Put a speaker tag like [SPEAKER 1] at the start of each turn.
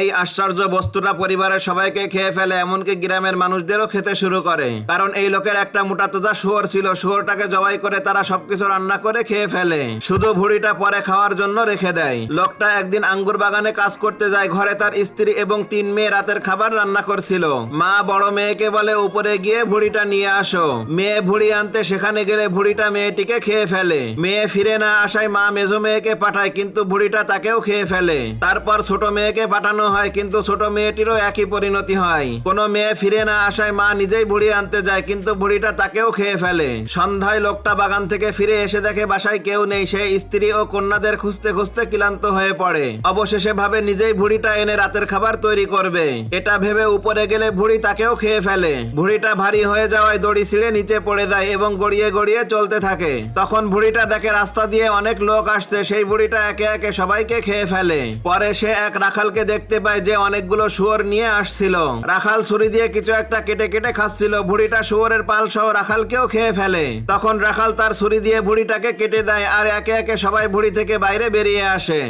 [SPEAKER 1] এই আশ্চর্য বস্তুটা পরিবারের সবাইকে খেয়ে ফেলে, এমনকি গ্রামের মানুষদেরও খেতে শুরু করে। কারণ এই লোকের একটা মোটা তাজা শুয়োর ছিল, শুয়োরটাকে জবাই করে তারা সবকিছু রান্না করে খেয়ে ফেলে, শুধু ভুঁড়িটা পরে খাওয়ার জন্য রেখে দেয়। লোকটা একদিন আঙ্গুর বাগানে কাজ করতে যায়, ঘরে তার স্ত্রী এবং 3 মেয়ে রাতের খাবার রান্না করছিল। মা বড় মেয়েকে বলে উপরে গিয়ে ভুঁড়িটা নিয়ে আসো। মেয়ে ভুঁড়ি আনতে সেখানে গেলে ভুঁড়িটা মেয়েটিকে খেয়ে ফেলে। মেয়ে ফিরে না আসায় মা মেজো মেয়েকে পাঠায়, কিন্তু ভুঁড়িটা তাকেও খেয়ে ফেলে। তারপর ছোট মেয়েকে পাঠানো হয়, কিন্তু ছোট মেয়েটিরও একই পরিণতি হয়। কোনো মেয়ে ফিরে না আসায় মা নিজেই ভুঁড়ি আনতে যায়, কিন্তু ভুঁড়িটা তাকেও খেয়ে ফেলে। সন্ধ্যায় লোকটা বাগান থেকে ফিরে এসে দেখে বাসায় কেউ নেই। সে স্ত্রী ও কন্যাদের খুঁজতে খুঁজতে ক্লান্ত হয়ে পড়ে। অবশেষে ভাবে নিজেই ভুঁড়িটা এনে রাতের খাবার তৈরি করবে। এটা ভেবে উপরে গেলে ভুঁড়ি তাকেও খেয়ে ফেলে। ভুঁড়িটা ভারী হয়ে যাওয়ায় দড়ি ছিঁড়ে নিচে পড়ে যায় এবং গড়িয়ে গড়িয়ে চলতে থাকে। তখন ভুঁড়িটা দেখে রাস্তা দিয়ে অনেক লোক আসছে, সেই ভুঁড়িটা একে একে সবাইকে খেয়ে ফেলে। পরে সে এক রাখালকে দেখতে পায় যে অনেকগুলো শুয়োর নিয়ে আসছিল। রাখাল ছুরি দিয়ে কিছু একটা কেটে কেটে খাচ্ছিল। ভুঁড়িটা শুয়োরের পাল সহ রাখালকেও খেয়ে ফেলে। তখন রাখাল তার ছুরি দিয়ে ভুঁড়িটাকে কেটে দেয় আর একে একে সবাই ভুঁড়ি থেকে বাইরে বেরিয়ে আসে।